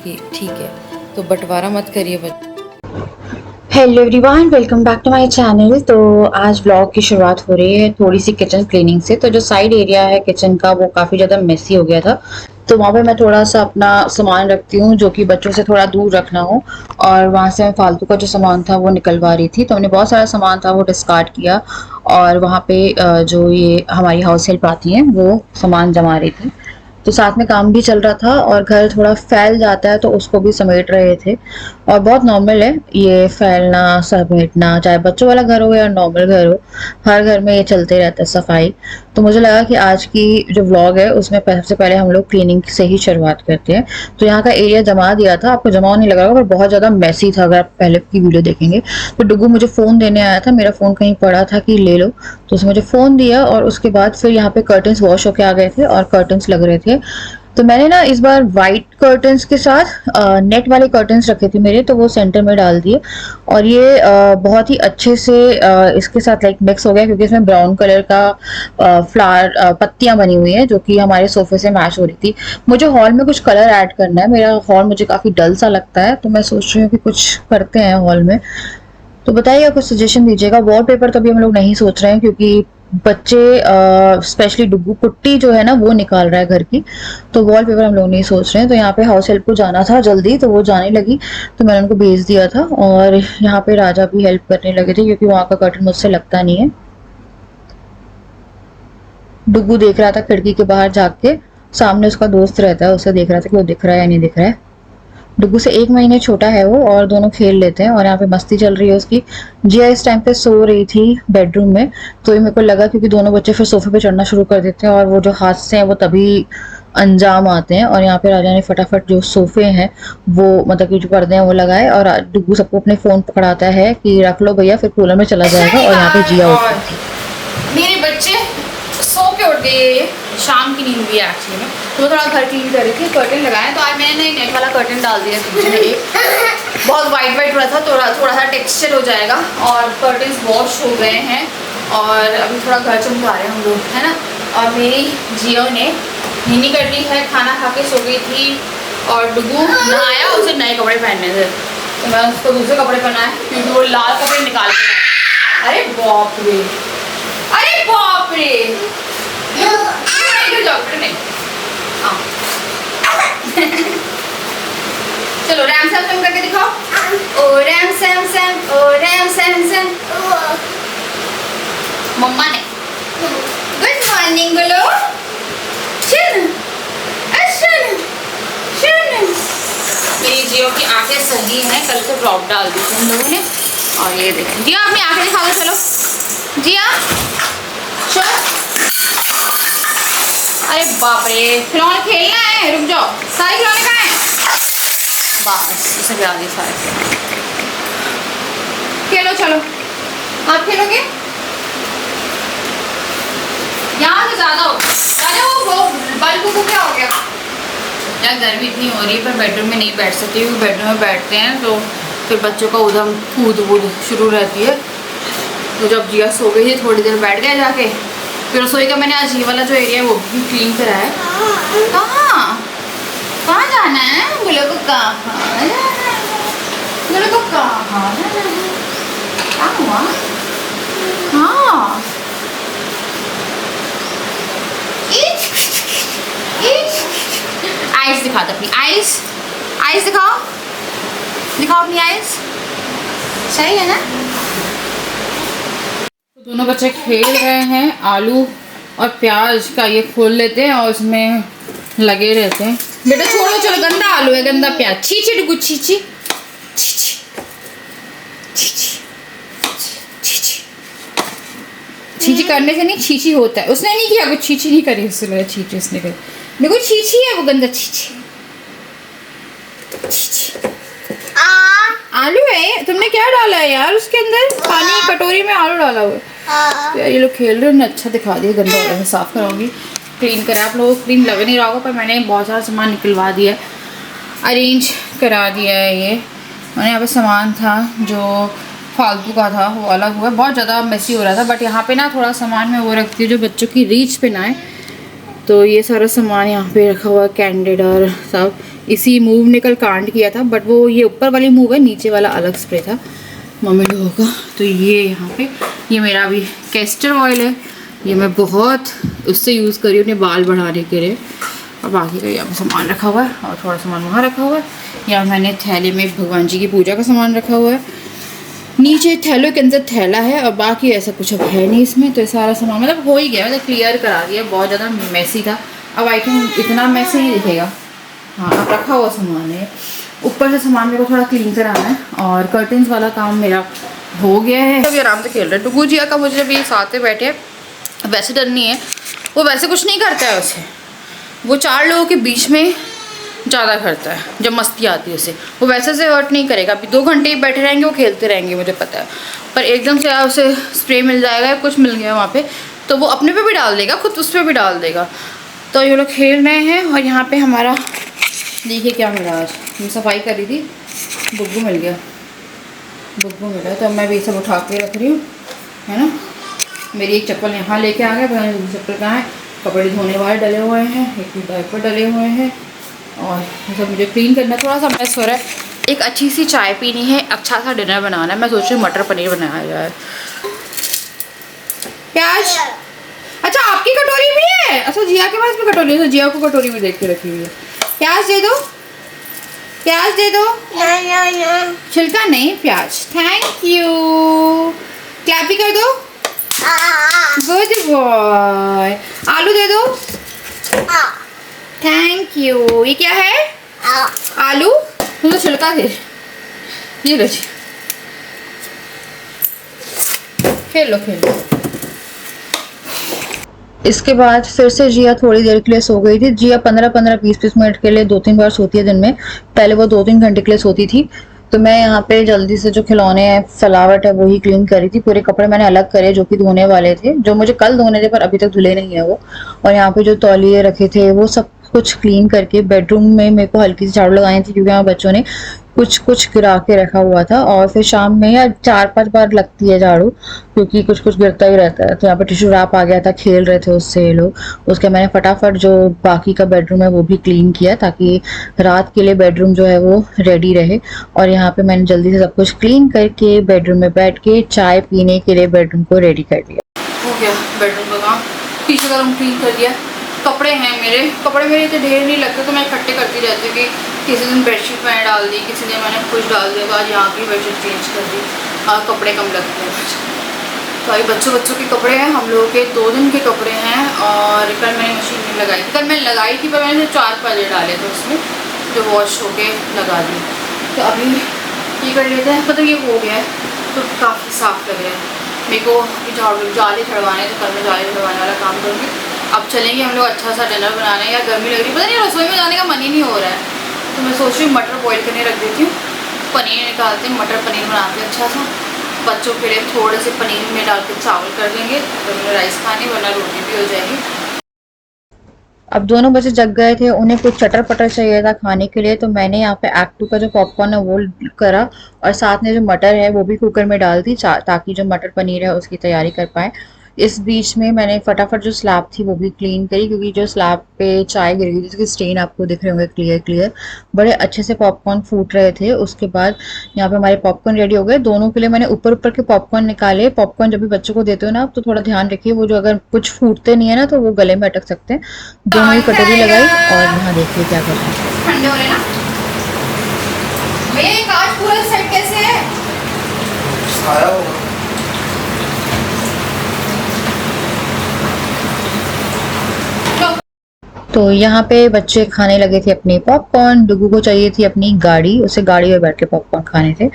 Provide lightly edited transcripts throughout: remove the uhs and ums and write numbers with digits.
कि ठीक है, तो बंटवारा मत करिए बच्चों। Hello everyone, welcome back to my channel. तो आज ब्लॉग की शुरुआत हो रही है थोड़ी सी किचन क्लीनिंग से। तो जो साइड एरिया है किचन का वो काफ़ी ज़्यादा मेसी हो गया था, तो वहाँ पे मैं थोड़ा सा अपना सामान रखती हूँ जो कि बच्चों से थोड़ा दूर रखना हो, और वहाँ से मैं फालतू का जो सामान था वो निकलवा रही थी। तो हमने बहुत सारा सामान था वो डिस्कार्ड किया, और वहाँ पे जो ये हमारी हाउस हेल्प आती हैं वो सामान जमा रही थी। तो साथ में काम भी चल रहा था और घर थोड़ा फैल जाता है तो उसको भी समेट रहे थे। और बहुत नॉर्मल है ये फैलना समेटना, चाहे बच्चों वाला घर हो या नॉर्मल घर हो, हर घर में ये चलते रहता है सफाई। तो मुझे लगा कि आज की जो व्लॉग है उसमें सबसे पहले हम लोग क्लीनिंग से ही शुरुआत करते हैं। तो यहाँ का एरिया जमा दिया था, आपको जमा नहीं लगा होगा पर बहुत ज़्यादा मैसी था अगर आप पहले की वीडियो देखेंगे। तो डुगू मुझे फ़ोन देने आया था, मेरा फ़ोन कहीं पड़ा था कि ले लो, तो उसने मुझे फ़ोन दिया। और उसके बाद फिर यहाँ पे कर्टन्स वॉश होके आ गए थे और कर्टन्स लग रहे थे। तो मैंने ना इस बार वाइट कर्टन्स के साथ नेट वाले कर्टन्स रखे थे मेरे, तो वो सेंटर में डाल दिए। और ये बहुत ही अच्छे से इसके साथ लाइक मिक्स हो गया, क्योंकि इसमें ब्राउन कलर का फ्लावर पत्तियां बनी हुई हैं जो कि हमारे सोफे से मैच हो रही थी। मुझे हॉल में कुछ कलर ऐड करना है, मेरा हॉल मुझे काफ़ी डल सा लगता है, तो मैं सोच रही हूँ कि कुछ करते हैं हॉल में। तो बताइएगा, कुछ सजेशन दीजिएगा। वॉलपेपर तो अभी हम लोग नहीं सोच रहे हैं, क्योंकि बच्चे स्पेशली डुगू कुट्टी जो है ना वो निकाल रहा है घर की, तो वॉलपेपर हम लोग नहीं सोच रहे हैं। तो यहाँ पे हाउस हेल्प को जाना था जल्दी, तो वो जाने लगी, तो मैंने उनको भेज दिया था। और यहाँ पे राजा भी हेल्प करने लगे थे, क्योंकि वहाँ का कर्टन मुझसे लगता नहीं है। डुगू देख रहा था खिड़की के बाहर झाँक के, सामने उसका दोस्त रहता है, उसे देख रहा था कि वो दिख रहा है या नहीं दिख रहा है। डुगू से 1 महीने छोटा है वो, और दोनों खेल लेते हैं। और यहाँ पे मस्ती चल रही है उसकी। जिया इस टाइम पे सो रही थी बेडरूम में, तो ये मेरे को लगा, क्योंकि दोनों बच्चे फिर सोफे पे चढ़ना शुरू कर देते हैं और वो जो हादसे हैं वो तभी अंजाम आते हैं। और यहाँ पे राजा ने फटाफट जो सोफे हैं वो, मतलब कि जो पर्दे हैं वो लगाए, और डुगू सबको अपने फ़ोन पकड़ाता है कि रख लो भैया, फिर कूलर में चला जाएगा। और यहाँ पे जिया उठ गई थी। मेरे बच्चे सो के उठ गए, शाम की नींद भी है एक्चुअली में। तो थोड़ा घर क्लीन कर रही थी, कर्टन लगाया, तो आज मैंने नेट वाला कर्टन डाल दिया किचन एक। बहुत वाइट वाइट रहा था, थोड़ा सा टेक्सचर हो जाएगा। और कर्टन्स वॉश हो गए हैं और अभी थोड़ा घर चमका रहे हैं हम लोग, है ना। और मेरी जियो ने नीनी कर ली है, खाना खा के सो गई थी। और डुगू नहाया, उसे नए कपड़े पहनने थे, तो मैं उसको दूसरे कपड़े पहनाए, क्योंकि वो लाल कपड़े निकाल के। अरे बाप रे, अरे बाप रे, डॉक्टर नहीं। चलो रैम सैम सैम करके दिखाओ। ओ रैम सैम सैम, ओ रैम सैम सैम। मम्मा ने गुड मॉर्निंग बोलो। चल चल चल। मेरी जियो की आंखें सही हैं, कल से ड्रॉप डाल दी थी हम लोगों ने। और ये देखें जिया, अपनी आंखें दिखा दो। चलो जिया चल। अरे बाप रे, खिलौने खेलना है, रुक जाओ। सारे खिलौने कहाँ हैं? बस इसे गिरा दिए सारे खिलौने। खेलो चलो, आप खेलोगे? यहाँ से ज़्यादा हो। अरे वो बल्ब को क्या हो गया? यार गर्मी इतनी हो रही है, पर बेडरूम में नहीं बैठ सकती, क्योंकि बेडरूम में बैठते हैं तो फिर बच्चों का उधम कूद वूद शुरू रहती है। तो जब जिया सो गई थी, थोड़ी देर बैठ गए जाके, फिर रसोई का मैंने आज ये वाला जो एरिया है वो भी क्लीन करा है। कहाँ कहाँ जाना है? बोलो को कहाँ जाना है? बोलो को कहाँ जाना है? क्या हुआ? हाँ आइस दिखा दो अपनी आइस। आइस दिखाओ, दिखाओ अपनी आइस। सही है ना? दोनों बच्चे खेल रहे हैं। आलू और प्याज का ये खोल लेते हैं और उसमें लगे रहते हैं। बेटा छोड़ो, चलो गंदा आलू है, गंदा प्याज। छीची डुगू छीची छीची छीची छीची। छीची करने से नहीं, छीची होता है। उसने नहीं किया, कुछ छीची नहीं करी, उससे लगा छीची उसने करी। देखो छीची है वो, गंदा छीची छीची। आलू है, तुमने क्या डाला है यार उसके अंदर? पानी कटोरी में आलू डाला हुआ है। तो यार ये लोग खेल रहे हैं, अच्छा दिखा दिया। गंदा हो रहा है, साफ कराऊंगी, क्लीन करा। आप लोगों को क्लीन लग नहीं रहा होगा, पर मैंने बहुत सारा सामान निकलवा दिया है, अरेंज करा दिया है। ये मैंने यहाँ पे सामान था जो फालतू का था वो अलग हुआ, बहुत ज़्यादा मेसी हो रहा था। बट यहाँ पे ना थोड़ा सामान मैं वो रखती हूँ जो बच्चों की रीच पे ना आए, तो ये सारा सामान यहाँ पे रखा हुआ है, कैंडिड और सब। इसी मूव ने कल कांड किया था, बट वो ये ऊपर वाली मूव है, नीचे वाला अलग स्प्रे था मम्मी लोगों का। तो ये यहाँ पे ये मेरा अभी कैस्टर ऑयल है, ये मैं बहुत उससे यूज़ करी अपने बाल बढ़ाने के लिए। और बाकी का यहाँ पे सामान रखा हुआ है और थोड़ा सामान वहाँ रखा हुआ है। यहाँ मैंने थैले में भगवान जी की पूजा का सामान रखा हुआ है, नीचे थैलों के अंदर थैला है और बाकी ऐसा कुछ अब है नहीं इसमें। तो ये सारा सामान मतलब हो ही गया, मतलब क्लियर करा दिया, बहुत ज़्यादा मैसी था। अब आइटम इतना मैसी नहीं दिखेगा। हाँ, अब रखा हुआ सामान है। ऊपर से सामान मेरे को थोड़ा क्लीन कराना है और कर्टन्स वाला काम मेरा हो गया है। अभी आराम से खेल रहे हैं। डुगू जिया का मुझे अभी साथ में बैठे, वैसे डर नहीं है, वो वैसे कुछ नहीं करता है उसे, वो 4 लोगों के बीच में ज़्यादा करता है जब मस्ती आती है उसे। वो वैसे से हर्ट नहीं करेगा, अभी 2 घंटे ही बैठे रहेंगे, वो खेलते रहेंगे मुझे पता है। पर एकदम से उसे स्प्रे मिल जाएगा, कुछ मिल गया वहाँ पे, तो वो अपने पे भी डाल देगा, खुद उस पर भी डाल देगा। तो ये लोग खेल रहे हैं। और यहाँ पे हमारा देखिए क्या मिला आज, मैं सफाई कर रही थी, बुग्गू मिल गया, बुग्गू मिला। तो मैं भी सब उठा के रख रही हूँ, है ना। मेरी एक चप्पल यहाँ लेके आ गए, पता नहीं चप्पल कहाँ है। कपड़े धोने वाले डले हुए हैं, एक डायपर डले हुए हैं और ये सब मुझे क्लीन करना, थोड़ा सा मैस हो रहा है। एक अच्छी सी चाय पीनी है, अच्छा सा डिनर बनाना है। मैं सोच रही हूँ मटर पनीर बनाया जाए। प्याज, अच्छा आपकी कटोरी भी है? अच्छा जिया के पास भी कटोरी है, तो जिया को कटोरी में देख के रखी हुई है। प्याज दे दो, प्याज दे दो। छिलका नहीं, प्याज। थैंक यू, क्लैप भी कर दो। Good boy. आलू दे दो। Thank you. ये क्या है? आलू। तुम तो छिलका दे। ये लो जी, खेल लो खेल लो। इसके बाद फिर से जिया थोड़ी देर के लिए सो गई थी। जिया 15-15, 20-20 मिनट के लिए 2-3 बार सोती है दिन में। पहले वो 2-3 घंटे के लिए सोती थी। तो मैं यहाँ पे जल्दी से जो खिलौने हैं, फलावट है, वही क्लीन करी थी। पूरे कपड़े मैंने अलग करे जो कि धोने वाले थे, जो मुझे कल धोने थे पर अभी तक धुले नहीं है वो। और यहाँ पे जो तौलिए रखे थे वो सब कुछ क्लीन करके बेडरूम में मेरे को हल्की सी झाड़ू लगानी थी, क्योंकि यहाँ बच्चों ने कुछ कुछ गिरा के रखा हुआ था। और फिर शाम में या 4-5 बार लगती है झाड़ू, क्योंकि कुछ कुछ गिरता ही रहता है। तो यहाँ पे टिश्यू रैप आ गया था, खेल रहे थे उससे ये लोग। उसके मैंने फटाफट जो बाकी का बेडरूम है वो भी क्लीन किया, ताकि रात के लिए बेडरूम जो है वो रेडी रहे। और यहाँ पे मैंने जल्दी से सब कुछ क्लीन करके बेडरूम में बैठ के चाय पीने के लिए बेडरूम को रेडी कर दिया। हो गया बेडरूम का काम, पीछे का रूम क्लीन कर दिया। कपड़े हैं मेरे, कपड़े मेरे इतने ढेर नहीं लगते, तो मैं इकट्ठे करती रहती हूँ कि किसी दिन बेडशीट मैंने डाल दी, किसी दिन मैंने कुछ डाल दिया, तो आज यहाँ की बेडशीट चेंज कर दी। कपड़े कम लगते हैं। तो अभी बच्चों के कपड़े हैं, हम लोगों के 2 दिन के कपड़े हैं। और कल मैंने मशीन में लगाई थी, कल मैंने लगाई थी, पर मैंने 4 पाजे डाले थे उसमें, जो वॉश होके लगा दी। तो अभी ये कर लेते हैं, मतलब ये हो गया है तो काफ़ी साफ़ लग रहा है। मेरे को झाड़ू जाले छड़वाने, तो कल मैं जाले छड़वाने वाला काम करूँगी। अब चलेंगे हम लोग अच्छा सा डिनर बनाने। या गर्मी लग रही है, पता नहीं रसोई में जाने का मन ही नहीं हो रहा है। तो मैं सोच रही हूँ मटर बॉईल करने रख देती हूँ, पनीर निकालते हैं, मटर पनीर बनाते हैं अच्छा सा। बच्चों के लिए थोड़े से पनीर में डाल के चावल कर देंगे, तो मैंने राइस खाने, वरना रोटी भी हो जाएगी। अब दोनों बच्चे जग गए थे, उन्हें कुछ चटर पटर चाहिए था खाने के लिए। तो मैंने यहाँ पे एक्ट 2 का जो पॉपकॉर्न है वो करा, और साथ में जो मटर है वो भी कुकर में डाल दी, ताकि जो मटर पनीर है उसकी तैयारी कर पाए। इस बीच में मैंने फटाफट जो स्लैब थी वो भी क्लीन करी, क्योंकि जो स्लैब पे चाय गिर गई थी उसके स्टेन आपको दिख रहे होंगे क्लियर। बड़े अच्छे से पॉपकॉर्न फूट रहे थे। उसके बाद यहाँ पे हमारे पॉपकॉर्न रेडी हो गए। दोनों के लिए मैंने ऊपर के पॉपकॉर्न निकाले। पॉपकॉर्न जब भी बच्चों को देते हो ना, तो थोड़ा ध्यान रखिए, वो जो अगर कुछ फूटते नहीं है ना, तो वो गले में अटक सकते हैं। दोनों ही कटोरी लगाई और यहाँ देखिए क्या कर रहे हैं। ठंडे हो रहे ना भैया, ये कांच पूरा सेट कैसे है? आया होगा। तो यहाँ पे बच्चे खाने लगे थे अपने पॉपकॉर्न। डुगू को चाहिए थी अपनी गाड़ी, उसे गाड़ी में बैठ के पॉपकॉर्न खाने थे।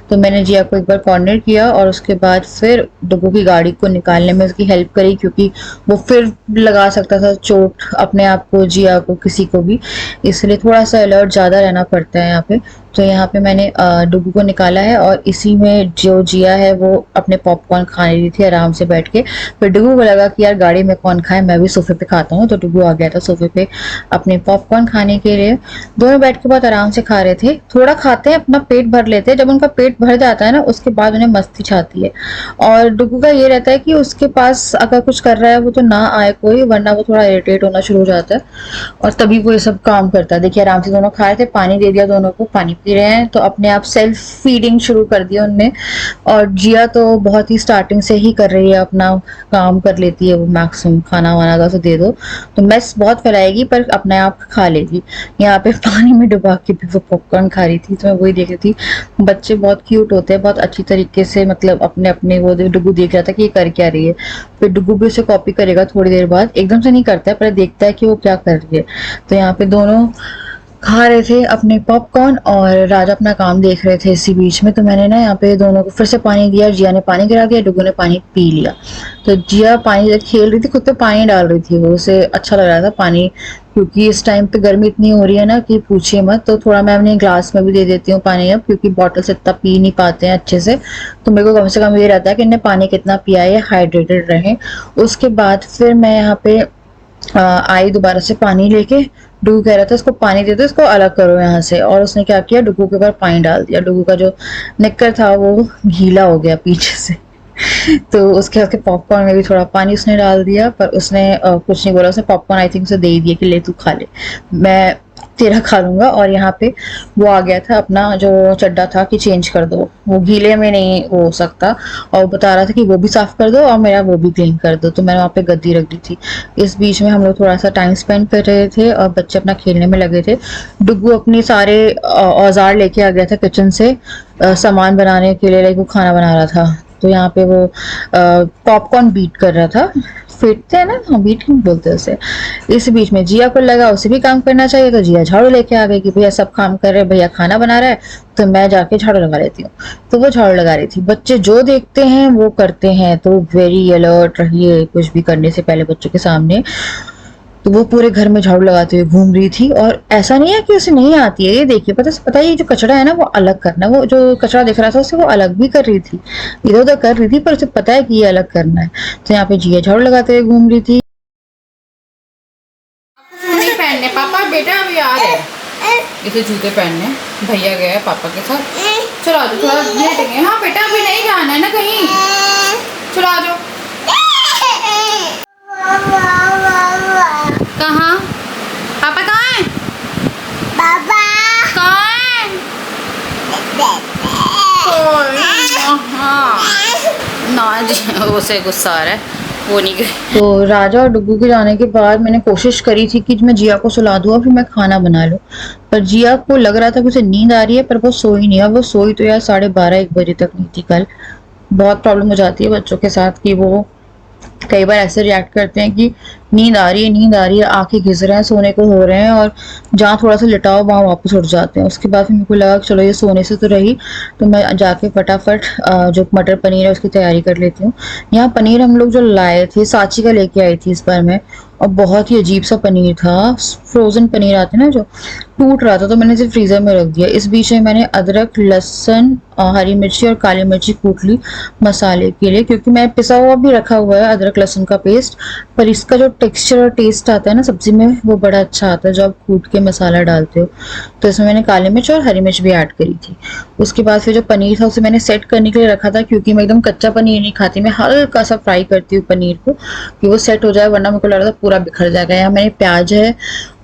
तो मैंने जिया को एक बार कॉर्नर किया और उसके बाद फिर डुगू की गाड़ी को निकालने में उसकी हेल्प करी, क्योंकि वो फिर लगा सकता था चोट अपने आप को, जिया को, किसी को भी। इसलिए थोड़ा सा अलर्ट ज़्यादा रहना पड़ता है यहाँ पे। तो यहाँ पे मैंने डुगू को निकाला है और इसी में जो जिया है वो अपने पॉपकॉर्न खा रही थी आराम से बैठ के। फिर डुगू को लगा कि यार गाड़ी में कौन खाए, मैं भी सोफे पे खाता हूँ, तो डुगू आ गया था सोफे पे अपने पॉपकॉर्न खाने के लिए। दोनों बैठ के बहुत आराम से खा रहे थे। थोड़ा खाते हैं, अपना पेट भर लेते हैं, जब उनका पेट भर जाता है ना उसके बाद उन्हें मस्ती छाती है। और डुगू का ये रहता है कि उसके पास अगर कुछ कर रहा है वो तो ना आए कोई, वरना वो थोड़ा इरिटेट होना शुरू हो जाता है और तभी वो ये सब काम करता है। देखिए आराम से दोनों खा रहे थे, पानी दे दिया दोनों को, पानी पी रहे हैं, तो अपने आप सेल्फ फीडिंग शुरू कर दिया उनने। और जिया तो बहुत ही स्टार्टिंग से ही कर रही है, अपना काम कर लेती है वो, मैक्सिमम खाना वाना का तो दे दो तो मैस बहुत फैलाएगी पर अपने आप खा लेगी। यहाँ पे पानी में डुबा के भी वो पॉपकॉर्न खा रही थी, तो मैं वही देख रही थी। बच्चे बहुत क्यूट होते हैं, बहुत अच्छी तरीके से, मतलब अपने अपने वो डुगू देख रहा था कि ये कर क्या रही है। फिर डुगू भी उसे कॉपी करेगा थोड़ी देर बाद, एकदम से नहीं करता है पर देखता है कि वो क्या कर रही है। तो यहाँ पे दोनों खा रहे थे अपने पॉपकॉर्न और राजा अपना काम देख रहे थे इसी बीच में। तो मैंने ना यहाँ पे दोनों को फिर से पानी दिया, जिया ने पानी गिरा दिया, डुगू ने पानी पी लिया। तो जिया पानी खेल रही थी, खुद पे पानी डाल रही थी, वो उसे अच्छा लग रहा था पानी, क्योंकि इस टाइम पे गर्मी इतनी हो रही है ना कि पूछिए मत। तो थोड़ा मैं अपने ग्लास में भी दे देती हूँ पानी अब, क्योंकि बॉटल से इतना पी नहीं पाते हैं अच्छे से, तो मेरे को कम से कम ये रहता है कि इन्हें पानी कितना पिया है, हाइड्रेटेड रहे। उसके बाद फिर मैं यहाँ पे आई दोबारा से पानी लेके। डुगू कह रहा था इसको पानी दे दो, इसको अलग करो यहाँ से, और उसने क्या किया, डुगू के ऊपर पानी डाल दिया। डुगू का जो निक्कर था वो गीला हो गया पीछे से तो उसके पॉपकॉर्न में भी थोड़ा पानी उसने डाल दिया, पर उसने कुछ नहीं बोला। उसने पॉपकॉर्न आई थिंक उसे दे ही दिया कि ले तू खा ले, मैं तेरा खा लूंगा। और यहाँ पे वो आ गया था अपना जो चड्डा था कि चेंज कर दो, वो गीले में नहीं हो सकता, और बता रहा था कि वो भी साफ कर दो और मेरा वो भी क्लीन कर दो। तो मैंने वहाँ पे गद्दी रख दी थी। इस बीच में हम लोग थोड़ा सा टाइम स्पेंड कर रहे थे और बच्चे अपना खेलने में लगे थे। डुगू अपने सारे औजार लेके आ गया था किचन से सामान बनाने के लिए, लाइक वो खाना बना रहा था। तो यहाँ पे वो पॉपकॉर्न बीट कर रहा था, फेंटते हैं ना, हाँ बीट क्यों बोलते हैं उसे। इस बीच में जिया को लगा उसे भी काम करना चाहिए, तो जिया झाड़ू लेके आ गई कि भैया सब काम कर रहे हैं, भैया खाना बना रहा है तो मैं जाके झाड़ू लगा लेती हूँ। तो वो झाड़ू लगा रही थी। बच्चे जो देखते हैं वो करते हैं, तो वेरी अलर्ट रहिए कुछ भी करने से पहले बच्चों के सामने। तो वो पूरे घर में झाड़ू लगाते हुए घूम रही थी, और ऐसा नहीं है कि उसे नहीं आती है, ये देखिए पता है ये जो कचरा है ना वो अलग करना, वो जो कचरा दिख रहा था उसे वो अलग भी कर रही थी, इधर उधर कर रही थी, पर उसे पता है कि ये अलग करना है। तो यहाँ पे जिया झाड़ू लगाते हुए घूम रही थी। नहीं पहनने पापा, बेटा अभी आ रहे हैं इसे जूते पहनने, भैया गया है पापा के साथ। चलो आ जाओ, थोड़ा लेटेंगे। हाँ बेटा अभी नहीं जाना है ना कहीं, चलो आ जाओ। कहाँ पापा, कहाँ है पापा, कहाँ है ना, उसे गुस्सा आ रहा है, वो नहीं गई। तो राजा और डुगू के जाने के बाद मैंने कोशिश करी थी कि मैं जिया को सुला दूँ और फिर मैं खाना बना लूँ, पर जिया को लग रहा था कि उसे नींद आ रही है, पर वो सोई नहीं है। वो सोई तो यार 12:30-1 बजे तक नहीं थी कल। बहुत प्रॉब्लम हो जाती है बच्चों के साथ कि वो कई बार ऐसे रिएक्ट करते हैं कि नींद आ रही है, आंखें घिस रहे हैं, सोने को हो रहे हैं, और जहाँ थोड़ा सा लिटाओ वहाँ वापस उठ जाते हैं। उसके बाद फिर मेरे को लगा कि चलो ये सोने से तो रही, तो मैं जाके फटाफट जो मटर पनीर है उसकी तैयारी कर लेती हूँ। यहाँ पनीर हम लोग जो लाए थे, सांची का लेके आई थी इस बार मैं, और बहुत ही अजीब सा पनीर था, फ्रोजन पनीर आते ना जो, टूट रहा था, तो मैंने इसे फ्रीजर में रख दिया। इस बीच में मैंने अदरक, लहसुन, हरी मिर्ची और काली मिर्ची कूट ली मसाले के लिए, क्योंकि मैं पिसा हुआ भी रखा हुआ है अदरक लहसुन का पेस्ट, पर इसका जो टेक्सचर और टेस्ट आता है ना सब्जी में वो बड़ा अच्छा आता है जब आप कूट के मसाला डालते हो। तो इसमें मैंने काली मिर्च और हरी मिर्च भी ऐड करी थी। उसके बाद फिर जो पनीर था उसे मैंने सेट करने के लिए रखा था, क्योंकि मैं एकदम कच्चा पनीर नहीं खाती, मैं हल्का सा फ्राई करती हूँ पनीर को कि वो सेट हो जाए, वरना मेरे को लग रहा था पूरा बिखर जाएगा। यहाँ मैंने प्याज है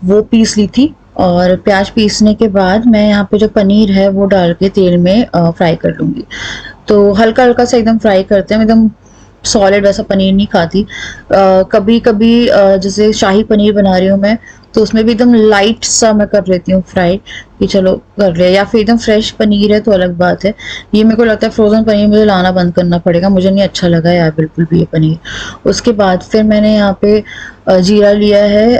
वो पीस ली थी, और प्याज पीसने के बाद मैं यहाँ पे जो पनीर है वो डाल के तेल में फ्राई कर लूँगी। तो हल्का हल्का सा एकदम फ्राई करते हैं, एकदम सॉलिड वैसा पनीर नहीं खाती। कभी कभी जैसे शाही पनीर बना रही हूँ मैं, तो उसमें भी एकदम लाइट सा मैं कर लेती हूँ फ्राई कि चलो कर लिया, या फिर एकदम फ्रेश पनीर है तो अलग बात है। ये मेरे को लगता है फ्रोजन पनीर मुझे लाना बंद करना पड़ेगा, मुझे नहीं अच्छा लगा यार बिल्कुल भी ये पनीर। उसके बाद फिर मैंने यहाँ पे जीरा लिया है,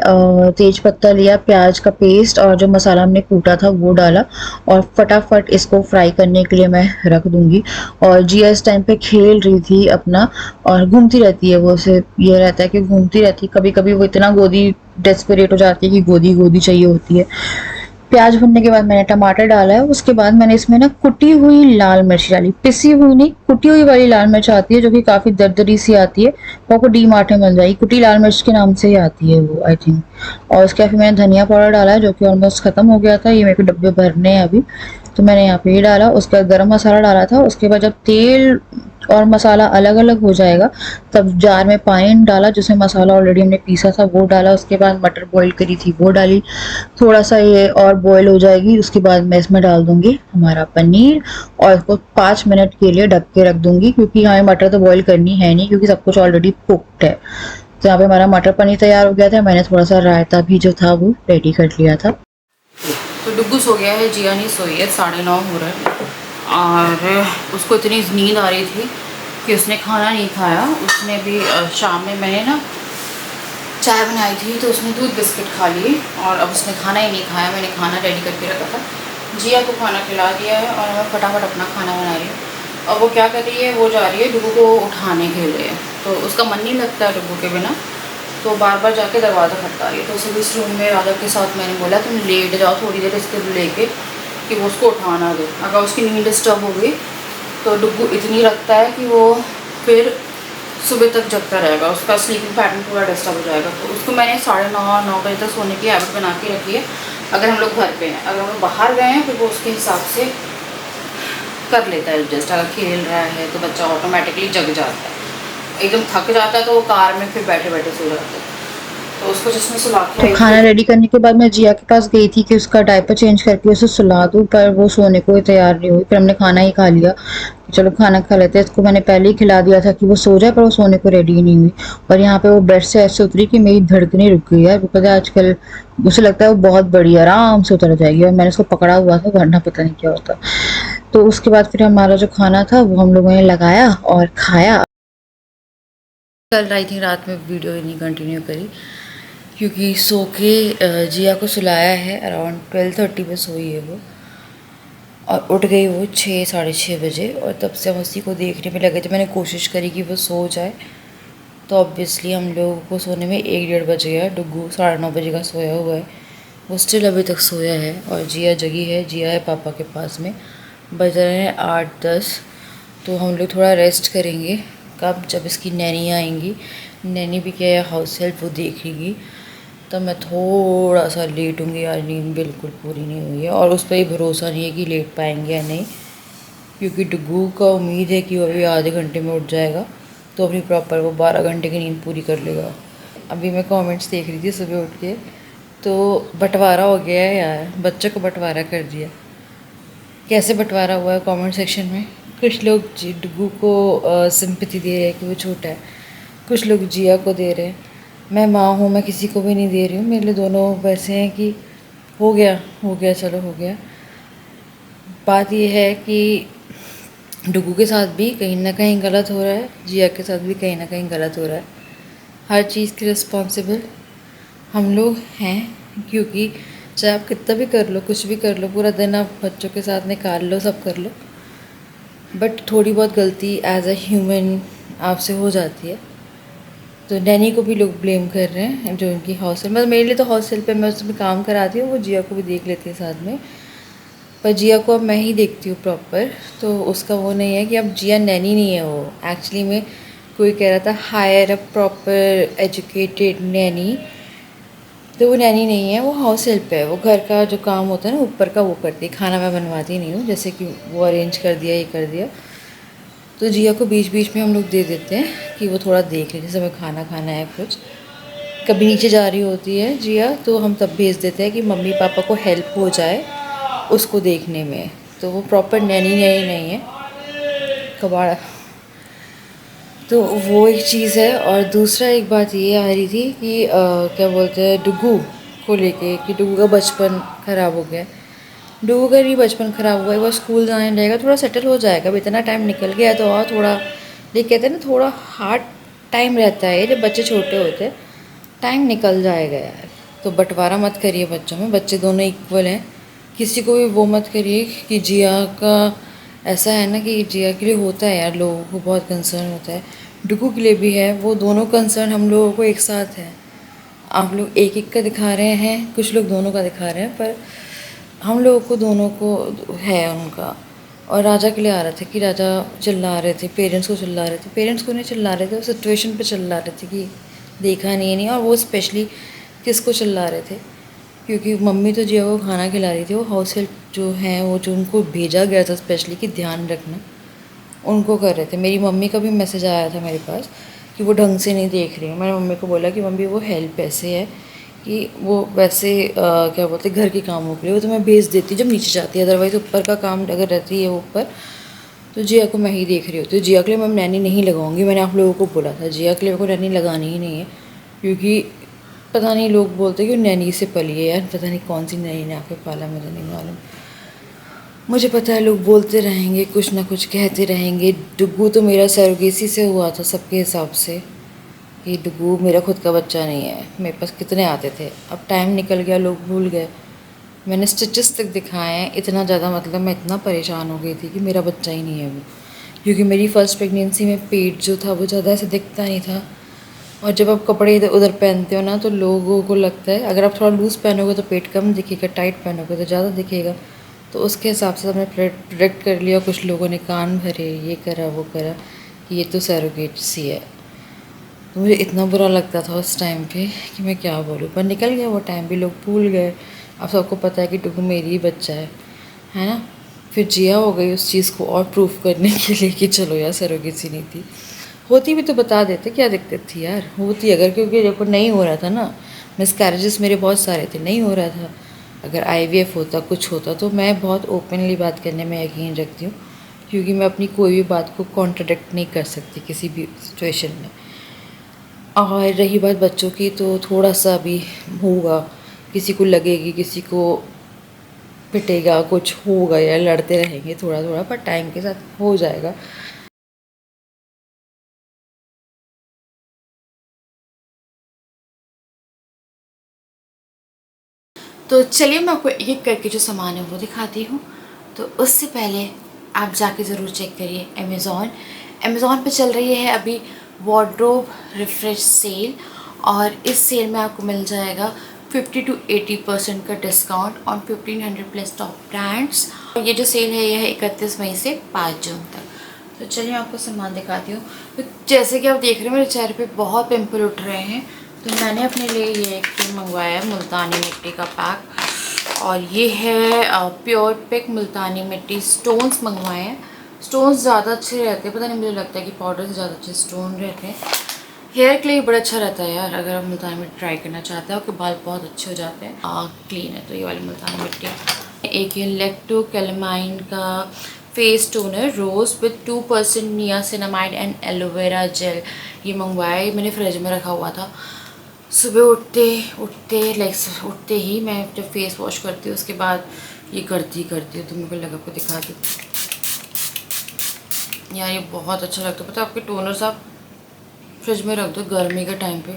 तेज पत्ता लिया, प्याज का पेस्ट और जो मसाला हमने कूटा था वो डाला, और फटाफट इसको फ्राई करने के लिए मैं रख दूंगी। और जिया इस टाइम पे खेल रही थी अपना, और घूमती रहती है वो, उसे ये रहता है कि घूमती रहती है। कभी कभी वो इतना गोदी डेस्परेट हो जाती है कि गोदी गोदी चाहिए होती है। प्याज भुनने के बाद मैंने टमाटर डाला है। उसके बाद मैंने इसमें ना कुटी हुई लाल मिर्च डाली, पिसी हुई नहीं, कुटी हुई वाली लाल मिर्च आती है जो कि काफ़ी दरदरी सी आती है, वो आपको डी मार्ट में मिल जाएगी, कुटी लाल मिर्च के नाम से ही आती है वो आई थिंक। और उसके बाद फिर मैंने धनिया पाउडर डाला है जो कि ऑलमोस्ट ख़त्म हो गया था, ये मेरे को डब्बे भरने हैं अभी, तो मैंने यहाँ पे ये डाला। उसके बाद गरम मसाला डाला था। उसके बाद जब तेल और मसाला अलग अलग हो जाएगा तब जार में पानी डाला जिसमें मसाला ऑलरेडी हमने पीसा था वो डाला। उसके बाद मटर बॉईल करी थी वो डाली, थोड़ा सा ये और बॉईल हो जाएगी उसके बाद मैं इसमें डाल दूंगी हमारा पनीर और इसको 5 मिनट के लिए ढक के रख दूंगी, क्योंकि हमें मटर तो बॉईल करनी है नहीं क्योंकि सब कुछ ऑलरेडी कुक्ड है। तो यहाँ पे हमारा मटर पनीर तैयार हो गया था। मैंने थोड़ा सा रायता भी जो था वो रेडी कर लिया था। तो डुग्गू सो गया है, जिया नहीं सोई है, 9:30 हो रहा है और उसको इतनी नींद आ रही थी कि उसने खाना नहीं खाया। उसने भी शाम में मैंने ना चाय बनाई थी तो उसने दूध बिस्किट खा लिए और अब उसने खाना ही नहीं खाया। मैंने खाना रेडी करके रखा था, जिया को खाना खिला दिया है और मैं फटाफट अपना खाना बना रही हूँ। और वो क्या कर रही है, वो जा रही है डुग्गू को उठाने के लिए, तो उसका मन नहीं लगता है डुग्गू के बिना, तो बार बार जाके दरवाज़ा खटका रही है। तो उसे इस रूम में राजा के साथ मैंने बोला तुम लेट जाओ थोड़ी देर इसके लेके कि वो उसको उठाना दे, अगर उसकी नींद डिस्टर्ब हो गई तो डुग्गू इतनी रखता है कि वो फिर सुबह तक जगता रहेगा, उसका स्लीपिंग पैटर्न पूरा डिस्टर्ब हो जाएगा। तो उसको मैंने 9:30 9 बजे तक सोने की हैबिट बना के रखी है। अगर हम लोग घर पे हैं, अगर हम लोग बाहर गए हैं फिर वो उसके हिसाब से कर लेता है एडजस्ट। अगर खेल रहा है तो बच्चा ऑटोमेटिकली जग जाता है, एकदम थक जाता है तो वो कार में फिर बैठे बैठे सो जाता है। तो उसको जिसमें सुला के तो खाना रेडी करने के बाद मैं जिया के पास गई थी कि उसका डायपर चेंज करके उसे सुला दूँ, पर वो सोने को ही तैयार नहीं हुई। फिर हमने खाना ही खा लिया, चलो खाना खा लेते हैं। इसको मैंने पहले ही खिला दिया था कि वो सो जाए, पर वो सोने को रेडी ही नहीं हुई। और यहाँ पे वो बेड से ऐसे उतरी कि मेरी धड़कनें रुक गई यार, पता है आजकल उसे लगता है वो बहुत बड़ी आराम से उतर जाएगी और मैंने उसको पकड़ा हुआ था वरना पता नहीं क्या होता। तो उसके बाद फिर हमारा जो खाना था वो हम लोगों ने लगाया और खाया। कल आई थी रात में वीडियो नहीं कंटिन्यू करी क्योंकि सो के जिया को सुलाया है, अराउंड 12:30 पे सोई है वो और उठ गई वो 6 साढ़े 6 बजे और तब से हम उसी को देखने में लगे थे। मैंने कोशिश करी कि वो सो जाए तो ऑब्वियसली हम लोगों को सोने में 1-1:30 बज गया। डुग्गू 9:30 बजे का सोया हुआ है, वो स्टिल अभी तक सोया है और जिया जगी है। जिया है पापा के पास में, बज रहे हैं 8-10। तो हम लोग थोड़ा रेस्ट करेंगे, कब जब इसकी नैनी आएंगी, नैनी भी क्या है हाउस हेल्प वो देखेगी, तब मैं थोड़ा सा लेटूंगी। यार नींद बिल्कुल पूरी नहीं हुई है और उस पर ही भरोसा नहीं है कि लेट पाएंगे या नहीं, क्योंकि डुग्गू का उम्मीद है कि वो अभी आधे घंटे में उठ जाएगा तो अपनी प्रॉपर वो 12 घंटे की नींद पूरी कर लेगा। अभी मैं कमेंट्स देख रही थी सुबह उठ के, तो बंटवारा हो गया है यार, बच्चों को बंटवारा कर दिया। कैसे बंटवारा हुआ है कमेंट सेक्शन में। कुछ लोग डुग्गू को सिंपैथी दे रहे हैं कि वो छोटा है, कुछ लोग जिया को दे रहे हैं। मैं माँ हूँ, मैं किसी को भी नहीं दे रही हूँ, मेरे लिए दोनों वैसे हैं कि हो गया चलो हो गया। बात यह है कि डुग्गू के साथ भी कहीं ना कहीं गलत हो रहा है, जिया के साथ भी कहीं ना कहीं गलत हो रहा है। हर चीज़ की रिस्पॉन्सिबल हम लोग हैं, क्योंकि चाहे आप कितना भी कर लो, कुछ भी कर लो, पूरा दिन आप बच्चों के साथ निकाल लो, सब कर लो, बट थोड़ी बहुत गलती एज अ ह्यूमन आपसे हो जाती है। तो नैनी को भी लोग ब्लेम कर रहे हैं जो उनकी हॉस्टल, मतलब मेरे लिए तो हॉस्टल पे मैं उसमें काम कराती हूँ, वो जिया को भी देख लेती है साथ में, पर जिया को अब मैं ही देखती हूँ प्रॉपर। तो उसका वो नहीं है कि अब जिया नैनी नहीं है, वो एक्चुअली में कोई कह रहा था higher a proper educated Naini, तो वो नैनी नहीं है, वो हाउस हेल्प है। वो घर का जो काम होता है ना ऊपर का वो करती है, खाना मैं बनवाती नहीं हूँ, जैसे कि वो अरेंज कर दिया ये कर दिया। तो जिया को बीच बीच में हम लोग दे देते हैं कि वो थोड़ा देख ले, जैसे हमें खाना खाना है कुछ, कभी नीचे जा रही होती है जिया तो हम तब भेज देते हैं कि मम्मी पापा को हेल्प हो जाए उसको देखने में। तो वो प्रॉपर नैनी नहीं है, कबाड़ा। तो वो एक चीज़ है। और दूसरा एक बात ये आ रही थी कि क्या बोलते हैं डुग्गू को लेके, कि डुग्गू का बचपन ख़राब हो गया। डुग्गू का नहीं बचपन ख़राब हुआ है, वो स्कूल जाने लगेगा, थोड़ा सेटल हो जाएगा। अब इतना टाइम निकल गया तो और थोड़ा, ये कहते हैं ना थोड़ा हार्ड टाइम रहता है जब बच्चे छोटे होते हैं, टाइम निकल जाएगा यार। तो बंटवारा मत करिए बच्चों में, बच्चे दोनों इक्वल हैं, किसी को भी वो मत करिए कि जिया का ऐसा है ना कि जिया के लिए होता है यार, लोगों को बहुत कंसर्न होता है, डुग्गू के लिए भी है, वो दोनों कंसर्न हम लोगों को एक साथ है। आप लोग एक एक का दिखा रहे हैं, कुछ लोग दोनों का दिखा रहे हैं, पर हम लोगों को दोनों को है उनका। और राजा के लिए आ रहे थे कि राजा चिल्ला रहे थे, पेरेंट्स को चिल्ला रहे थे, पेरेंट्स को नहीं चिल्ला रहे थे, वो सिचुएशन पे चिल्ला रहे थे कि देखा नहीं। और वो स्पेशली किसको चिल्ला रहे थे, क्योंकि मम्मी तो जिया को खाना खिला रही थी, वो हाउस हेल्प जो हैं वो जो उनको भेजा गया था स्पेशली कि ध्यान रखना, उनको कर रहे थे। मेरी मम्मी का भी मैसेज आया था मेरे पास कि वो ढंग से नहीं देख रही है। मैंने मम्मी को बोला कि मम्मी वो हेल्प ऐसे है कि वो वैसे क्या बोलते घर के कामों के लिए वो तो मैं भेज देती जब नीचे जाती है, अदरवाइज़ ऊपर का काम अगर रहती है वो ऊपर, तो जिया को मैं ही देख रही होती हूँ। जिया के लिए मैं नैनी नहीं लगाऊंगी, मैंने आप लोगों को बोला था जिया के लिए मेरे को नैनी लगानी ही नहीं है, क्योंकि पता नहीं लोग बोलते कि वो नैनी से पली है। यार पता नहीं कौन सी नैनी ने आके पाला, मुझे नहीं मालूम। मुझे पता है लोग बोलते रहेंगे, कुछ ना कुछ कहते रहेंगे। डुग्गू तो मेरा सरोगेसी से हुआ था सबके हिसाब से, कि डुग्गू मेरा खुद का बच्चा नहीं है। मेरे पास कितने आते थे, अब टाइम निकल गया, लोग भूल गए। मैंने स्टिचेस तक दिखाए हैं, इतना ज़्यादा मतलब मैं इतना परेशान हो गई थी कि मेरा बच्चा ही नहीं है वो, क्योंकि मेरी फ़र्स्ट प्रेगनेंसी में पेट जो था वो ज़्यादा ऐसे दिखता नहीं था। और जब आप कपड़े इधर उधर पहनते हो ना तो लोगों को लगता है अगर आप थोड़ा लूज़ पहनोगे तो पेट कम दिखेगा, टाइट पहनोगे तो ज़्यादा दिखेगा। तो उसके हिसाब से हमने प्रोडक्ट कर लिया। कुछ लोगों ने कान भरे, ये करा वो करा कि ये तो सरोगेट सी है। तो मुझे इतना बुरा लगता था उस टाइम पे कि मैं क्या बोलूँ, पर निकल गया वो टाइम भी, लोग भूल गए। अब सबको पता है कि टुकू मेरी ही बच्चा है ना। फिर जिया हो गई उस चीज़ को और प्रूफ करने के लिए कि चलो यार सरोगेसी नहीं थी, होती भी तो बता देते, क्या दिक्कत थी यार होती अगर, क्योंकि देखो नहीं हो रहा था ना, मिसकैरेजेस मेरे बहुत सारे थे, नहीं हो रहा था। अगर आईवीएफ होता कुछ होता तो मैं बहुत ओपनली बात करने में यकीन रखती हूँ, क्योंकि मैं अपनी कोई भी बात को कॉन्ट्राडिक्ट नहीं कर सकती किसी भी सिचुएशन में। और रही बात बच्चों की, तो थोड़ा सा भी होगा, किसी को लगेगी, किसी को पिटेगा, कुछ होगा या लड़ते रहेंगे थोड़ा थोड़ा, पर टाइम के साथ हो जाएगा। तो चलिए मैं आपको एक एक करके जो सामान है वो दिखाती हूँ। तो उससे पहले आप जाके ज़रूर चेक करिए अमेज़ॉन पे चल रही है अभी वार्डरोब रिफ्रेश सेल, और इस सेल में आपको मिल जाएगा 50 to 80% का discount on 1500 plus top brands. ये जो सेल है यह है 31 मई से 5 जून तक। तो चलिए मैं आपको सामान दिखाती हूँ। तो जैसे कि आप देख रहे हैं मेरे चेहरे पे बहुत पिंपल उठ रहे हैं, तो मैंने अपने लिए ये एक क्रीम मंगवाया है मुल्तानी मिट्टी का पैक, और ये है प्योर पिक मुल्तानी मिट्टी स्टोन्स मंगवाए हैं। स्टोन्स ज़्यादा अच्छे रहते हैं, पता नहीं मुझे लगता है कि पाउडर से ज़्यादा अच्छे स्टोन रहते हैं। हेयर के लिए बड़ा अच्छा रहता है यार, अगर आप मुल्तानी मिट्टी ट्राई करना चाहते हैं, आपके बाल बहुत अच्छे हो जाते हैं। क्लीन है तो ये वाली मुल्तानी मिट्टी। एक ये लेक्टो कैलेमाइन का face toner rose with 2% niacinamide and aloe vera gel, ये मंगवाया, मैंने फ्रिज में रखा हुआ था। सुबह उठते ही मैं जब फेस वॉश करती हूँ उसके बाद ये करती हूँ, तो मेरे को लगा आपको दिखा दूँ यार, ये बहुत अच्छा लगता है। पता है आपके टोनर्स आप फ्रिज में रख दो गर्मी के टाइम पे,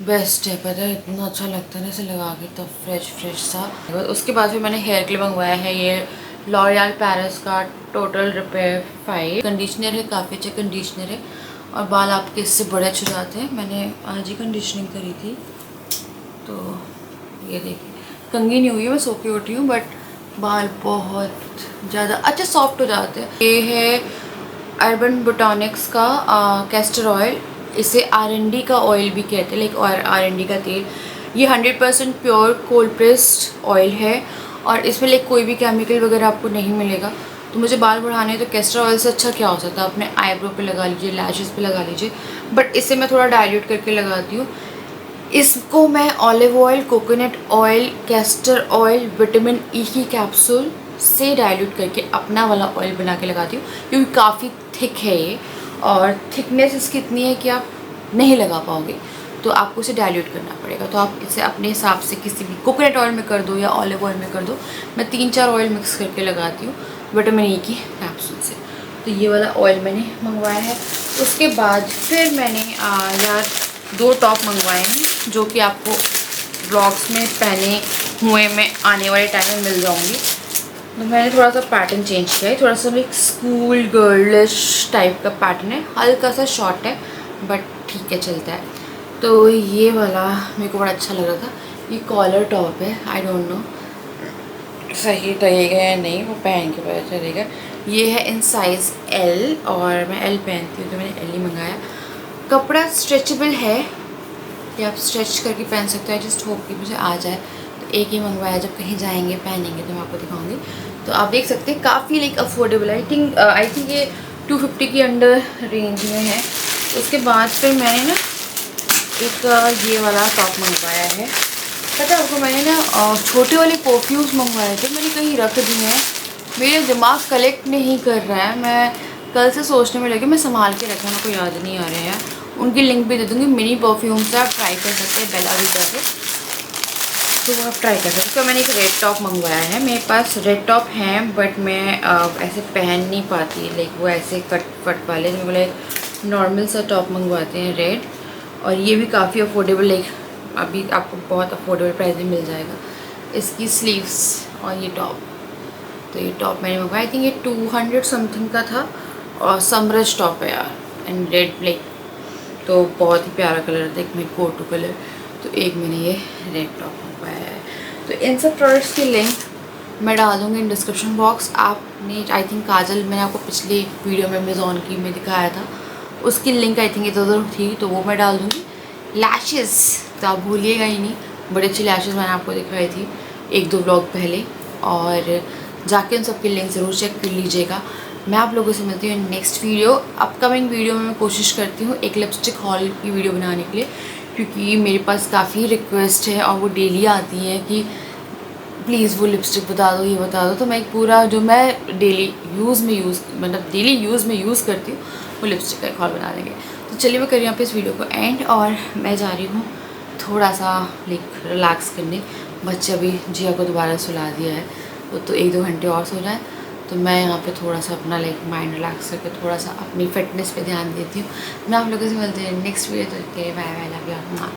बेस्ट है। पता है इतना अच्छा लगता है ना इसे लगा के, तब फ्रेश सा। उसके बाद फिर मैंने हेयर के लिए मंगवाया है ये लॉरियल पेरिस का टोटल रिपेयर 5 कंडीशनर है, काफ़ी अच्छा कंडीशनर है और बाल आपके इससे बड़े अच्छे हो जाते हैं। मैंने आज ही कंडीशनिंग करी थी, तो ये देखिए कंघी नहीं हुई है, मैं सो के उठी हूँ, बट बाल बहुत ज़्यादा अच्छे सॉफ्ट हो जाते हैं। ये है अर्बन बोटॉनिक्स का कैस्टर ऑयल, इसे R&D का ऑयल भी कहते हैं, लाइक R&D का तेल। ये 100% प्योर कोल्ड प्रेस्ड ऑयल है और इसमें लाइक कोई भी केमिकल वगैरह आपको नहीं मिलेगा। तो मुझे बाल बढ़ाने तो कैस्टर ऑयल से अच्छा क्या हो सकता है, अपने आईब्रो पे लगा लीजिए, लैशेस पे लगा लीजिए, बट इसे मैं थोड़ा डाइल्यूट करके लगाती हूँ। इसको मैं olive oil, coconut oil, castor oil, vitamin E की कैप्सूल से डाइल्यूट करके अपना वाला ऑयल बना के लगाती हूँ, क्योंकि काफ़ी थिक है ये और थिकनेस इसकी इतनी है कि आप नहीं लगा पाओगे, तो आपको इसे डाइल्यूट करना पड़ेगा। तो आप इसे अपने हिसाब से किसी भी कोकोनट ऑयल में कर दो या ऑलिव ऑयल में कर दो। मैं 3-4 ऑयल मिक्स करके लगाती हूँ विटामिन ई की कैप्सूल से। तो ये वाला ऑयल मैंने मंगवाया है। उसके बाद फिर मैंने यार 2 टॉप मंगवाए हैं जो कि आपको ब्लॉग्स में पहने हुए मैं आने वाले टाइम में मिल जाऊँगी। तो मैंने थोड़ा सा पैटर्न चेंज किया है, थोड़ा सा एक स्कूल गर्लिश टाइप का पैटर्न है, हल्का सा शॉर्ट है बट ठीक है चलता है। तो ये वाला मेरे को बड़ा अच्छा लग रहा था, ये कॉलर टॉप है, आई डोंट नो सही रहेगा या नहीं वो पहन के पता चलेगा। ये है इन साइज़ एल और मैं एल पहनती हूँ तो मैंने एल ही मंगाया। कपड़ा स्ट्रेचेबल है, ये आप स्ट्रेच करके पहन सकते हो। जस्ट होप कि मुझे आ जाए। तो एक ही मंगवाया, जब कहीं जाएंगे पहनेंगे तो मैं आपको दिखाऊंगी। तो आप देख सकते हैं काफ़ी लाइक अफोर्डेबल है। आई थिंक ये 250 के अंडर रेंज में है। उसके बाद फिर मैंने ना एक ये वाला टॉप मंगवाया है। पता है आपको, मैंने ना छोटे वाले परफ्यूम्स मंगवाए थे, मैंने कहीं रख दिए हैं। मेरा दिमाग कलेक्ट नहीं कर रहा है। मैं कल से सोचने में लगी मैं संभाल के रखा, मेरे को याद नहीं आ रहे हैं। उनकी लिंक भी दे दूँगी। मिनी परफ्यूम्स है, आप ट्राई कर सकते हैं बेला वीटा के, तो वो आप ट्राई कर सकते हो। तो मैंने एक रेड टॉप मंगवाया है। मेरे पास रेड टॉप हैं बट मैं ऐसे पहन नहीं पाती, लाइक वो ऐसे कट वाले। मेरे को लाइक नॉर्मल सा टॉप मंगवाते हैं रेड। और ये भी काफ़ी अफोर्डेबल, लाइक अभी आपको बहुत अफोर्डेबल प्राइस में मिल जाएगा। इसकी स्लीव्स और ये टॉप, तो ये टॉप मैंने मंगवाया। आई थिंक ये 200 समथिंग का था। और समरज टॉप है यार, एंड रेड ब्लैक, तो बहुत ही प्यारा कलर था, एक मेरे गो टू कलर। तो एक मैंने ये रेड टॉप मंगवाया है। तो इन सब प्रोडक्ट्स की लिंक मैं डाल दूँगी इन डिस्क्रिप्शन बॉक्स। आपने आई थिंक काजल मैंने आपको पिछले वीडियो में अमेज़ॉन की में दिखाया था, उसकी लिंक आई थिंक इधर उधर थी, तो वो मैं डाल दूँगी। लैशेस तो आप भूलिएगा ही नहीं, बड़ी अच्छी लैशेस मैंने आपको दिखाई थी 1-2 व्लॉग पहले, और जाके उन सब की लिंक ज़रूर चेक कर लीजिएगा। मैं आप लोगों से मिलती हूँ नेक्स्ट वीडियो। अपकमिंग वीडियो में मैं कोशिश करती हूँ एक लिपस्टिक हॉल की वीडियो बनाने के लिए, क्योंकि मेरे पास काफ़ी रिक्वेस्ट है और वो डेली आती है कि प्लीज़ वो लिपस्टिक बता दो, ये बता दो। तो मैं एक पूरा जो मैं डेली यूज़ में यूज़ करती हूँ वो लिपस्टिक का एक हॉल बना देंगे। तो चलिए मैं करी यहाँ पे इस वीडियो को एंड, और मैं जा रही हूँ थोड़ा सा लाइक रिलैक्स करने। बच्चे अभी जिया को दोबारा सुला दिया है, वो तो 1-2 घंटे और सो जाए, तो मैं यहाँ पे थोड़ा सा अपना लाइक माइंड रिलैक्स करके थोड़ा सा अपनी फिटनेस पे ध्यान देती हूँ। मैं आप लोगों से मिलती हूँ नेक्स्ट वीडियो। तो बाय बाय, लव यू।